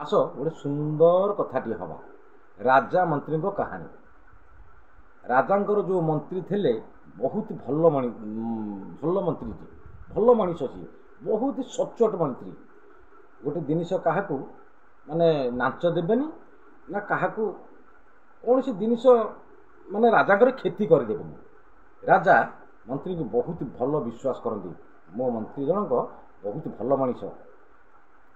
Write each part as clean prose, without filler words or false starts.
आस गोटे सुंदर कथाटी हवा राजा मंत्री कहानी। राजांकर जो मंत्री थे बहुत भल मंत्री भल मनीष सी बहुत सचोट मंत्री। गोटे जिनिस क्या माने नाच देवेनी ना क्या कौन सी जिनिस माने राजांकर क्षति करदेवेनी। राजा मंत्री को बहुत भल विश्वास करती। मो मंत्री जनक बहुत भल मनीष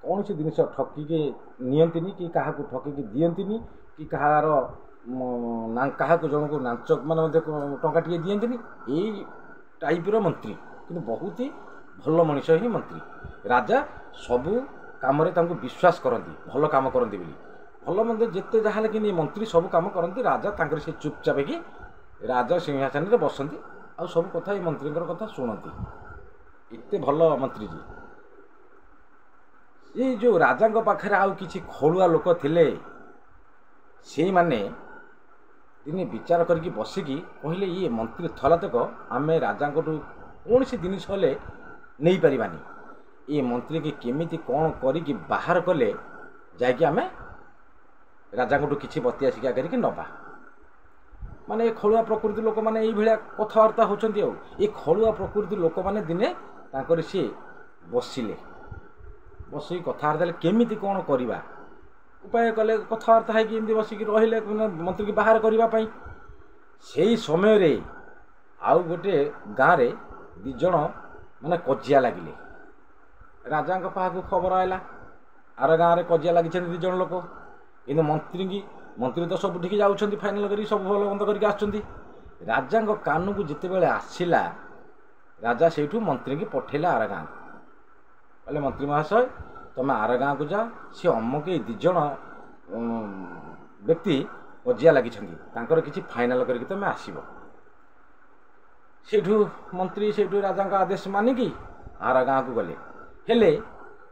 कौन सी जिनिस ठकिके नियंतिनी कि क्या ठकिके दियंतिनी कि कहार क्या जन को नाच माने टंका टे दियंतिनी यही टाइपर मंत्री कि बहुत ही भल मनीष ही मंत्री। राजा सबू कम विश्वास करती भल कम करती भल मंदिर जिते जहाँ कि मंत्री सब कम करती। राजा तांकर से चुपचाप कि राजा सिंहासन में बसती आ सब कथा मंत्री कथा शुणती। एते भल मंत्री जी ये जो राजा पाखे आउ किछि खड़ुआ लोक थिले से माने दिने विचार करके बसिकी कहले ये मंत्री थला तक आम राजा कौन सी जिनिस हेले नहीं पारिबानी। ये मंत्री के केमिति कौन करी बाहर कले जाकि आम राजा किछि बतिया शिक्षा करके नबा। माने खड़ुआ प्रकृति लोक मैंने ये कथबार्ता होचंती। ये खड़ुआ प्रकृति लोक मैंने दिने तांकर सी बसिले बसिक कथबार्ता केमिति कौन करवा उपाय कले कथबार्ता है बसिक रहिले मंत्री की बाहर करने से समय रे आउ गोटे गाँव रे दिज माने कजिया लगिले। राजा पाखु खबर आयला आर गाँव में कजिया लगी दिज लोक कि मंत्री तो सब ठीक जाऊँच फाइनाल कर सब भल बंद करके आसुँच। राजा कान को जिते आसला राजा से मंत्री की पठेला आर गाँव कहले मंत्री महाशय तुम आर गाँव को जा सी अमुक दिज व्यक्ति कजिया लगी कि फाइनाल करके तुम आसब। सेठू मंत्री सेठू राजा आदेश मानिकी आर गाँव को गले हेले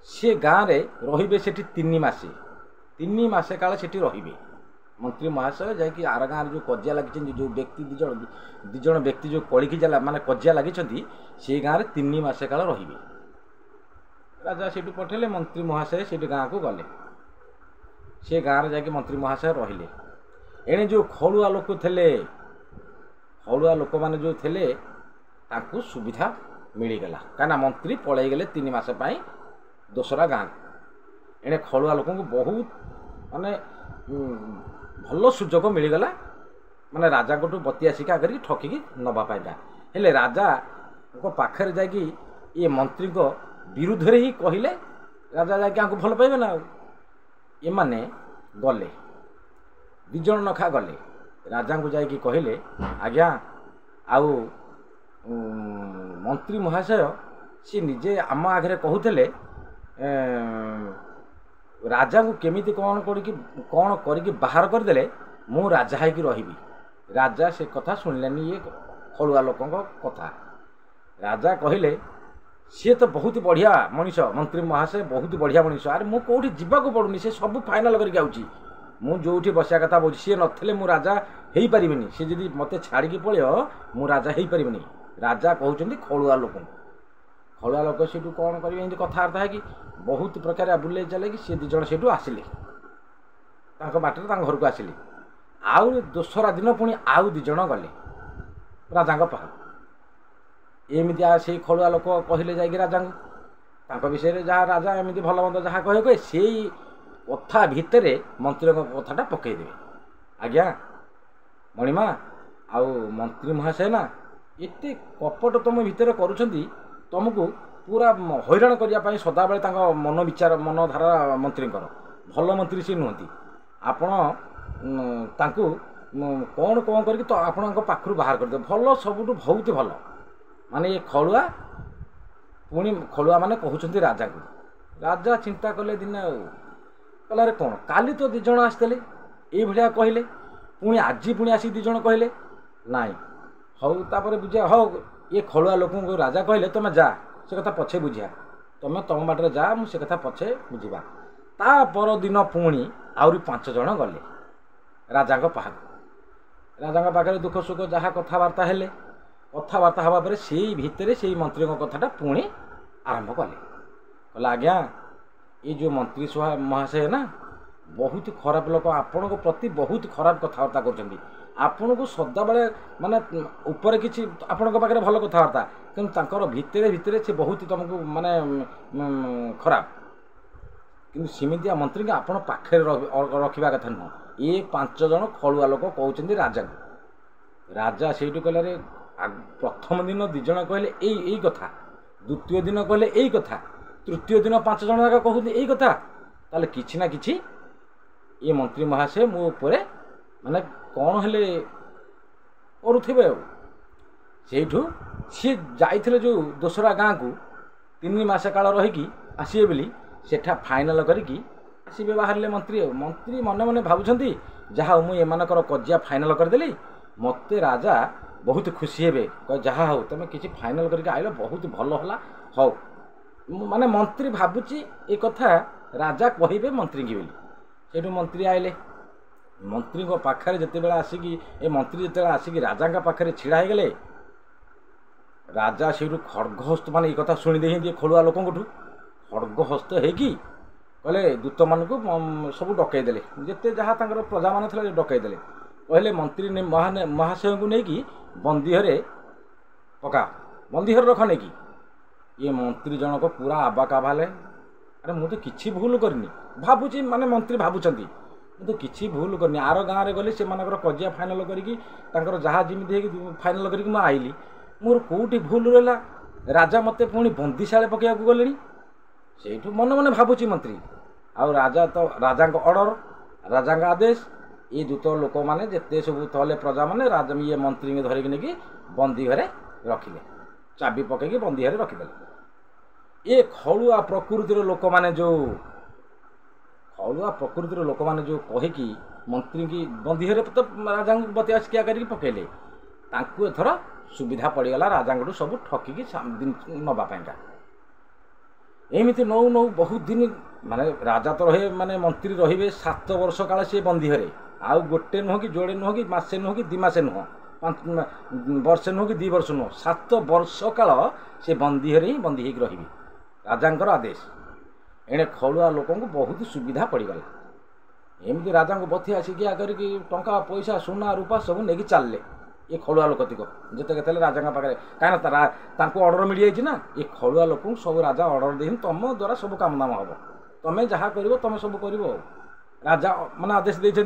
सी गाँव में रे से 3 मासे काल से रे मंत्री महाशय जाकि आर गाँव जो कजिया लगी जो व्यक्ति दिज व्यक्ति जो कलिकी जाला माने कजिया लगी से गाँव में 3 मासे काल रे। राजा से पठेले मंत्री महाशय से गाँव को गले से गाँव जाकि मंत्री महाशय रहिले। एणे जो खड़ुआ लोक थे खड़ुआ लोक मैंने जो थे तांको सुविधा मिलगला कहीं मंत्री पलि गले 3 मास दोसरा गाँव। एणे खड़ुआ लोक बहुत माने भल सुजोग मिलगला माने राजा को बतिया शिका कर ठकिकी नवापाइबा। हेले राजा पाखे जाकि ये मंत्री को विरुद्ध ही कहले राजा जाकि भल पाइबे ना। ये माने गले दिज नखा गले राजा को जाकि कहले आज्ञा आउ मंत्री महाशय सी निजे आम आगे कहते राजा को केमिति कौन करके बाहर करदे मु राजा है कि रही। राजा से कथा शुणिलानी ये खड़ुआ लोक कथा। राजा कहले सी तो बहुत बढ़िया मनीष मंत्री महाशय बहुत बढ़िया मनीष अरे मु कौटी जीवाक पड़ूनी से सब फाइनाल करके आउची मु जोठी बसिया कथा बोझी सी नथिले मु राजा हो पारिबिनी सी जदि मते छाड़िकी पळियो मु राजा हो पारिबिनी। राजा कहउचंदी खड़ुआ लोक सेठू कौन करेंगे एमती कथबार्ता है कि बहुत प्रकार बुले चले कि सी दिज से आसिले बाटर घर को आसिले। आउ दोसरा दिन पुणी आउ दिज गले राजा पाख एमती से खड़ुआ लोक कहले जाकि राजा विषय जहाँ राजा एमती भल मंद जहाँ कहे कहे से कथा भितर मंत्री कथाटा पकईदे। आज्ञा मणिमा आउ मंत्री महाशय ना एते कपट तुम भितर करुछंती तुमको पूरा हैरान करने सदाबले मन विचार मन धारा मंत्री भल मंत्री सी नुहति आपण कौन कौन करके तो आपण पाखु बाहर करदे भल सबुठ बहुत भल माने ये खड़ुआ पुणी खड़ुआ माने कहउछंती राजा को। राजा चिंता कले दिन कहला रे कौन काली तो दिज आसते ये भाया कहले पुणी आज पुणी आसिक दिज कहले नाई हौ तापर बुझा हौ ये खड़ुआ लोक राजा कहले तुम जा से कथा पछे बुझिया तुम तुम बाटर जा मुझे कथा पछे बुझा। ता पर दिन पुणी आउरी 5 जन गले राजा पाख राजा पाखे दुख सुख जहाँ कथबार्ता हेले कथबार्ता हवा पर से भितर से मंत्री कथाटा पुणी आरंभ कले कहला आज्ञा ये जो मंत्री महाशय ना बहुत खराब लोक आपण प्रति बहुत खराब कथबार्ता कर आपन को सदाबले माने ऊपर किसी आपण पाखे भल कथबार्ता कि भितर भितर से बहुत तुमको माने खराब कि सेमितिया मंत्री आपण पाखे रखा कथा नुह ये 5 जन खलुआ लोक कहते राजा को राजा से कहले प्रथम दिन 2 जन कहले यही कथा द्वितीय दिन कहले यही कथा तृतीय दिन 5 जन जाक कहते यही कथा ताले किछि ना किछि ये मंत्री महाशय मो ऊपर माने कौन हेले करुथिबे सेठू सी जाइथिले जो दोसरा गाँ को 3 मास काल रहीकि आसीबे बोली सेठा फाइनल करिकि आसीबे बाहरले मंत्री मंत्री मने मने भाबुछंती जहा मु एमानकर कजिया फाइनल करदेली मते राजा बहुत खुशी हेबे जहा हो तमे किछि फाइनल करके आइलो बहुत भल होला हो माने मंत्री भाबुची ए कथा राजा कहिबे मंत्री की बोली सेठू मंत्री आइले मंत्री को पाखरे जते बेला आसिकी ए मंत्री जते आसिकी राजा का पाखरे छिड़ा हे गेले राजा सेठू खड्गहस्त माने ए कथा सुनि देहि खलुआ लोकंठू खड्गहस्त हेकी कहले दूत मान को सब डकई देले जिते जहाँ तर प्रजा मान डकई देले कहले मंत्री ने महाशय को लेकिन बंदीहरे पका बंदीहर रख नहीं कि ये मंत्री जनक पूरा आबाका भाले अरे मुझे किसी भूल करनी भावुची माने मंत्री भावुंट मुझे किसी भूल करनी आर गाँव में गली से कजिया फाइनाल कर जहाँ जमी फाइनाल कर आइली मोर कौटी भूल रहा राजा मत पुणी बंदीशाला पकड़ा गले से मन मन भावुची मंत्री आ राजा तो राजा ऑर्डर राजा आदेश ये दूत लोक मैंने जिते सब तले प्रजा मैंने राजा ये मंत्री धरिकी नहीं बंदी घरे रखिले चाबी पकईकि बंदी घरे रखिदे ये खलुआ प्रकृतिर लोक मैंने जो खलुआ प्रकृतिर लोक मैंने जो कहीकि मंत्री की बंदी घरे तो राजा बतिया शिक्षा करके पकईले एथर सुविधा पड़गला राजा सब ठकिकी नवापाइंका एमती नौ नौ बहुत दिन माने राजा तो रहे माने मंत्री रे 7 वर्ष काल सी बंदी घरे आउ गोटे नुह कि जोड़े नुह कि मसे नुह कि 2 मासे नुह 5 वर्ष नुह कि 2 वर्ष नुह 7 वर्ष काल से बंदी घरे ही बंदी होकर रही राजा आदेश एणे खलुआ लोक बहुत सुविधा पड़गला एमती राजा को बथिया शिखिया करके टंका पैसा सुना रूपा सब नहीं चलले ये खलुआ लोक तिक जिते के राजा पाखे कहीं ऑर्डर मिल जाए ना ये खलुआ लोक सब राजा ऑर्डर दे तुम द्वारा सब काम नाम हम तुम्हें जहाँ कर तुम सब कर राजा माने आदेश देते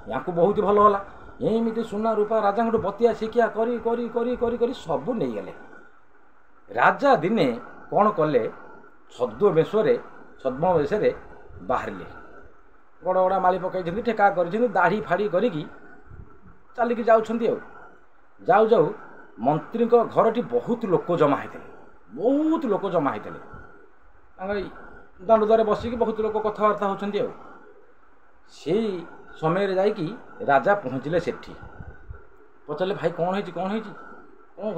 या बहुत भल होला एमती सुना रूपा राजा बतिया शिखिया करी करी करी करी करी सब नहीं गले राजा दिने कौन कले छद्म वेश बाहर बड़ बड़ा माली पकई ठेका कर दाढ़ी फाड़ी करी चलिकी जाऊ जाऊ मंत्री घरटी बहुत लोक जमा होते दांड द्वारा बसिकी बहुत लोक कथबार्ता होती से समय जाकि राजा पहुँचले सेठी पचारे भाई कौन है कौन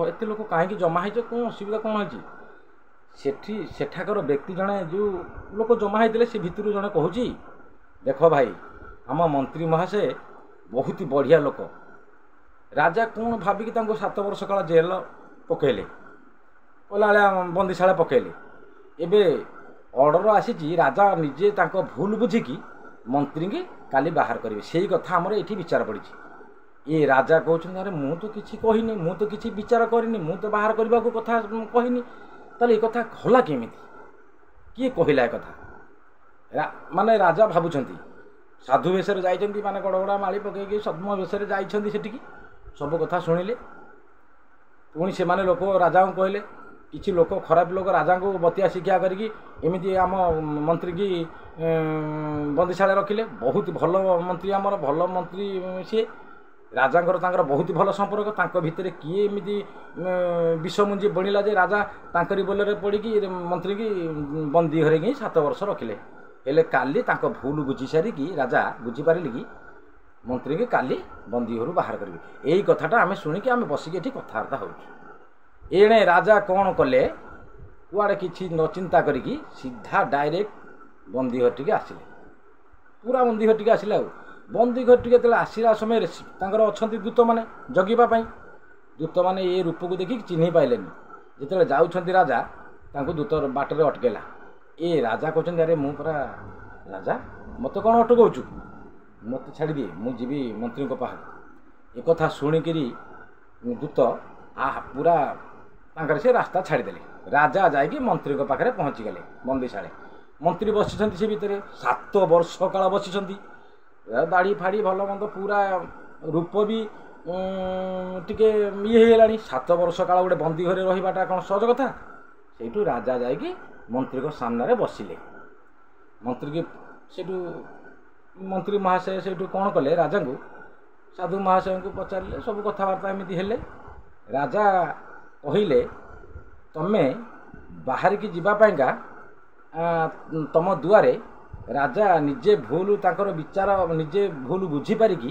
एत लोक कहीं जमा हो कौन असुविधा कौन है सेठी सेठाकर व्यक्ति जड़े जो लोक जमा होते से भितर जड़े कहूँ देख भाई आम मंत्री महाशय बहुत बढ़िया लोक राजा कौन भाविकी 7 वर्ष काल जेल पकईले कला बंदीशाला पकईले एबे ऑर्डर आसी राजा निजे भूल बुझिकी मंत्री की काली बाहर करेंगे से कथा आमर ये विचार पड़ी ये राजा कहते अरे मु तो किसी कहनी मु तो किसी विचार करनी मु तो बाहर करने को कथा कहनी ताले कथा हला केमी किए कहला कथा माने राजा भावुंट साधु वेश जाइए माने गड़गड़ा माली पकईकि सद्म वेश जाइए सब कथा शुणिले पुणी से माने लोक राजा को कहले किसी लोक खराब लोक राजा को बतिया शिक्षा करके एमती आम मंत्री की बंदीशाला रखिले बहुत भल मंत्री आमर भल मंत्री सी राजा बहुत भल संपर्क भितर किए एमती विषमुंजी बणिला जे राजा तांकरी बोलरे पड़ी मंत्री की बंदी घरे ही 7 वर्ष रखिले हेले काली भूल बुझी सारिकी राजा बुझीपारे कि मंत्री की काली बंदी घर बाहर करेंगे यही कथाटा आम शुणिकी आम बसिकी ये कथबार्ता होने राजा कौन कले कुआड़े किसी न चिंता करी सीधा डायरेक्ट बंदी घर टी आसिले पूरा बंदी घर टी आसिले बंदी घर टी आसला समय अच्छा दूत मैंने जगिवाई दूत मैंने ये रूप को देखिक चिन्ह पाइले जिते जाऊँच राजा दूत बाटर अटकेला ये राजा कहते अरे मु पूरा राजा ମୋତେ କ'ଣ ଅଟକାଉଛୁ, ମୋତେ ଛାଡ଼ିଦିଏ, ମୁଁ ଯିବି ମନ୍ତ୍ରୀଙ୍କ ପାଖକୁ। ଏକଥା ଶୁଣିକିରି ଦୂତ ପୁରା ତାଙ୍କର ସେ ରାସ୍ତା ଛାଡ଼ିଦେଲେ। ରାଜା ଯାଇକି ମନ୍ତ୍ରୀଙ୍କ ପାଖରେ ପହଞ୍ଚିଗଲେ ବନ୍ଦିଶାଳେ। ମନ୍ତ୍ରୀ ବସିଛନ୍ତି ସେ ଭିତରେ, 7 ବର୍ଷ କାଳ ବସିଛନ୍ତି। ଦାଢ଼ି ଫାଡ଼ି ଭଲ ମନ୍ଦ ପୁରା ରୂପ ବି ଟିକେ ଇଏ ହେଇଗଲାଣି। 7 ବର୍ଷ କାଳ ଗୋଟେ ବନ୍ଦୀ ଘରେ ରହିବାଟା କ'ଣ ସହଜ କଥା। ସେଇଠୁ ରାଜା ଯାଇକି ମନ୍ତ୍ରୀଙ୍କ ସାମ୍ନାରେ ବସିଲେ। ମନ୍ତ୍ରୀକି ସେଇଠୁ ମନ୍ତ୍ରୀ ମହାଶୟ ସେଇଠୁ କ'ଣ କଲେ, ରାଜାଙ୍କୁ ସାଧୁ ମହାଶୟଙ୍କୁ ପଚାରିଲେ, ସବୁ କଥାବାର୍ତ୍ତା ଏମିତି ହେଲେ। ରାଜା କହିଲେ, ତମେ ବାହାରିକି ଯିବା ପାଇଁକା ତମ ଦୁଆରେ ରାଜା ନିଜେ ଭୁଲ ତାଙ୍କର ବିଚାର ନିଜେ ଭୁଲ ବୁଝିପାରିକି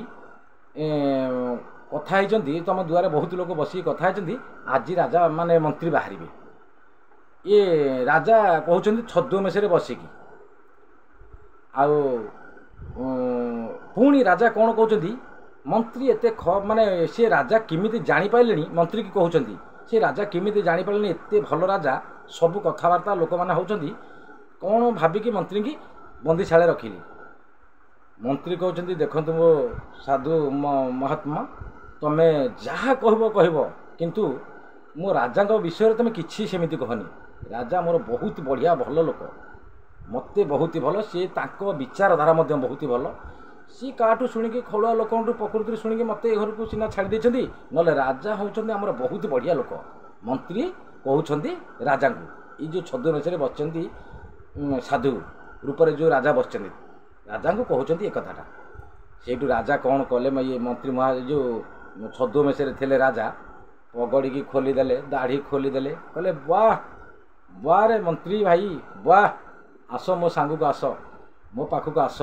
କଥା ହେଇଛନ୍ତି। ତମ ଦୁଆରେ ବହୁତ ଲୋକ ବସିକି କଥା ହେଇଛନ୍ତି, ଆଜି ରାଜା ମାନେ ମନ୍ତ୍ରୀ ବାହାରିବେ। ଇଏ ରାଜା କହୁଛନ୍ତି ଛଦ୍ମବେଶରେ ବସିକି। ଆଉ ପୁଣି ରାଜା କ'ଣ କହୁଛନ୍ତି, ମନ୍ତ୍ରୀ ଏତେ ମାନେ ସେ ରାଜା କେମିତି ଜାଣିପାରିଲେଣି, ମନ୍ତ୍ରୀ କି କହୁଛନ୍ତି ସେ ରାଜା କେମିତି ଜାଣିପାରିଲେଣି ଏତେ ଭଲ ରାଜା, ସବୁ କଥାବାର୍ତ୍ତା ଲୋକମାନେ ହେଉଛନ୍ତି, କ'ଣ ଭାବିକି ମନ୍ତ୍ରୀକି ବନ୍ଦିଶାଳେ ରଖିଲି। ମନ୍ତ୍ରୀ କହୁଛନ୍ତି, ଦେଖନ୍ତୁ ମୋ ସାଧୁ ମହାତ୍ମା, ତମେ ଯାହା କହିବ, କିନ୍ତୁ ମୋ ରାଜାଙ୍କ ବିଷୟରେ ତମେ କିଛି ସେମିତି କହନି। ରାଜା ମୋର ବହୁତ ବଢ଼ିଆ ଭଲ ଲୋକ, ମୋତେ ବହୁତ ଭଲ, ସିଏ ତାଙ୍କ ବିଚାରଧାରା ମଧ୍ୟ ବହୁତ ଭଲ। ସିଏ କାହାଠୁ ଶୁଣିକି ଖଳୁଆ ଲୋକଙ୍କଠୁ ପ୍ରକୃତିରୁ ଶୁଣିକି ମୋତେ ଏ ଘରକୁ ସିନା ଛାଡ଼ି ଦେଇଛନ୍ତି, ନହେଲେ ରାଜା ହେଉଛନ୍ତି ଆମର ବହୁତ ବଢ଼ିଆ ଲୋକ। ମନ୍ତ୍ରୀ କହୁଛନ୍ତି ରାଜାଙ୍କୁ, ଏଇ ଯେଉଁ ଛଦ୍ମବେଶରେ ବସିଛନ୍ତି ସାଧୁ ରୂପରେ ଯେଉଁ ରାଜା ବସିଛନ୍ତି, ରାଜାଙ୍କୁ କହୁଛନ୍ତି ଏ କଥାଟା। ସେଇଠୁ ରାଜା କ'ଣ କଲେ, ଇଏ ମନ୍ତ୍ରୀ ଯେଉଁ ଛଦ୍ମବେଶରେ ଥିଲେ ରାଜା ପଗଡ଼ିକି ଖୋଲିଦେଲେ, ଦାଢ଼ି ଖୋଲିଦେଲେ, କହିଲେ ବାଃ ରେ ମନ୍ତ୍ରୀ ଭାଇ, ବାଃ, ଆସ ମୋ ସାଙ୍ଗକୁ ଆସ, ମୋ ପାଖକୁ ଆସ।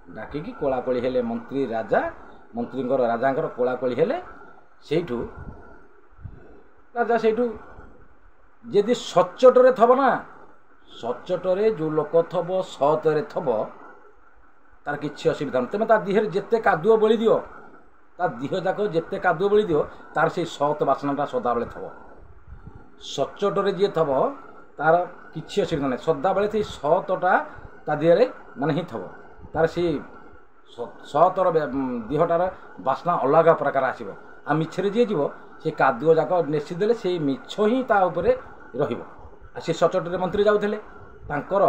ଡାକିକି କୋଳାକୋଳି ହେଲେ ମନ୍ତ୍ରୀ ରାଜାଙ୍କର କୋଳାକୋଳି ହେଲେ। ସେଇଠୁ ରାଜା ସେଇଠୁ ଯଦି ସଚ୍ଚୋଟରେ ଥବ ନା, ସଚ୍ଚୋଟରେ ଯେଉଁ ଲୋକ ଥବ, ସତରେ ଥବ, ତାର କିଛି ଅସୁବିଧା ନାହିଁ। ତମେ ତା ଦେହରେ ଯେତେ କାଦୁଅ ବୋଳି ଦିଅ, ତା ଦେହ ଯାକ ଯେତେ କାଦୁଅ ବୋଳି ଦିଅ, ତାର ସେଇ ସତ ବାସନାଟା ସଦାବେଳେ ଥବ। ସଚ୍ଚୋଟରେ ଯିଏ ଥବ ତାର କିଛି ଅସୁବିଧା ନାହିଁ, ସଦାବେଳେ ସେଇ ସତଟା ତା ଦେହରେ ମାନେ ହିଁ ଥବ। ତାର ସେଇ ସତର ଦେହଟାର ବାସ୍ନା ଅଲଗା ପ୍ରକାର ଆସିବ। ଆଉ ମିଛରେ ଯିଏ ଯିବ, ସେ କାଦୁଅ ଯାକ ନେସି ଦେଲେ ସେଇ ମିଛ ହିଁ ତା ଉପରେ ରହିବ। ଆଉ ସେ ସଚ୍ଚୋଟରେ ମନ୍ତ୍ରୀ ଯାଉଥିଲେ, ତାଙ୍କର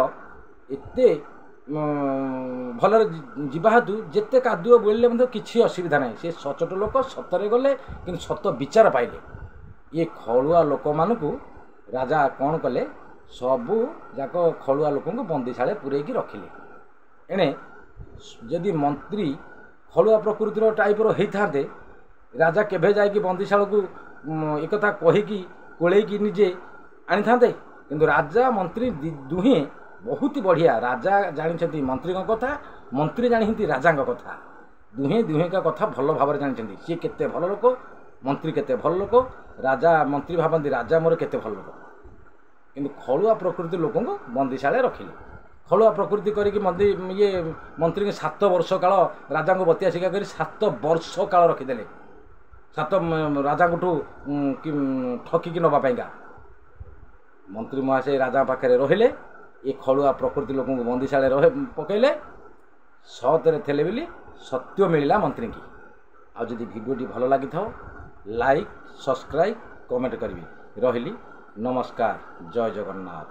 ଏତେ ଭଲରେ ଯିବା ହେତୁ ଯେତେ କାଦୁଅ ବୋଳିଲେ ମଧ୍ୟ କିଛି ଅସୁବିଧା ନାହିଁ। ସେ ସଚ୍ଚୋଟ ଲୋକ, ସତରେ ଗଲେ, କିନ୍ତୁ ସତ ବିଚାର ପାଇଲେ। ଇଏ ଖଳୁଆ ଲୋକମାନଙ୍କୁ ରାଜା କ'ଣ କଲେ, ସବୁ ଯାକ ଖଳୁଆ ଲୋକଙ୍କୁ ବନ୍ଦିଶାଳେ ପୂରେଇକି ରଖିଲେ। ଏଣେ ଯଦି ମନ୍ତ୍ରୀ ଖଳୁଆ ପ୍ରକୃତିର ଟାଇପ୍ର ହେଇଥାନ୍ତେ, ରାଜା କେବେ ଯାଇକି ବନ୍ଦିଶାଳକୁ ଏକଥା କହିକି କୋଳେଇକି ନିଜେ ଆଣିଥାନ୍ତେ। କିନ୍ତୁ ରାଜା ମନ୍ତ୍ରୀ ଦୁହେଁ ବହୁତ ବଢ଼ିଆ। ରାଜା ଜାଣିଛନ୍ତି ମନ୍ତ୍ରୀଙ୍କ କଥା, ମନ୍ତ୍ରୀ ଜାଣିଛନ୍ତି ରାଜାଙ୍କ କଥା। ଦୁହେଁକା କଥା ଭଲ ଭାବରେ ଜାଣିଛନ୍ତି। ସିଏ କେତେ ଭଲ ଲୋକ, ମନ୍ତ୍ରୀ କେତେ ଭଲ ଲୋକ। ରାଜା ମନ୍ତ୍ରୀ ଭାବନ୍ତି ରାଜା ମୋର କେତେ ଭଲ ଲୋକ। କିନ୍ତୁ ଖଳୁଆ ପ୍ରକୃତି ଲୋକଙ୍କୁ ବନ୍ଦିଶାଳେ ରଖିଲେ। ଖଳୁଆ ପ୍ରକୃତି କରିକି ମନ୍ତ୍ରୀଙ୍କୁ 7 ବର୍ଷ କାଳ ରାଜାଙ୍କୁ ବତିଆ ଶିକ୍ଷା କରି 7 ବର୍ଷ କାଳ ରଖିଦେଲେ। ରାଜାଙ୍କଠୁ ଠକିକି ନେବା ପାଇଁକା ମନ୍ତ୍ରୀ ମହାଶୟ ରାଜାଙ୍କ ପାଖରେ ରହିଲେ। ଏ ଖଳୁଆ ପ୍ରକୃତି ଲୋକଙ୍କୁ ବନ୍ଦିଶାଳେ ପକାଇଲେ। ସତରେ ଥିଲେ ବୋଲି ସତ୍ୟ ମିଳିଲା ମନ୍ତ୍ରୀଙ୍କୁ। ଆଉ ଯଦି ଭିଡ଼ିଓଟି ଭଲ ଲାଗିଥାଉ, ଲାଇକ୍, ସବସ୍କ୍ରାଇବ୍, କମେଣ୍ଟ କରିବି। ରହିଲି, ନମସ୍କାର, ଜୟ ଜଗନ୍ନାଥ।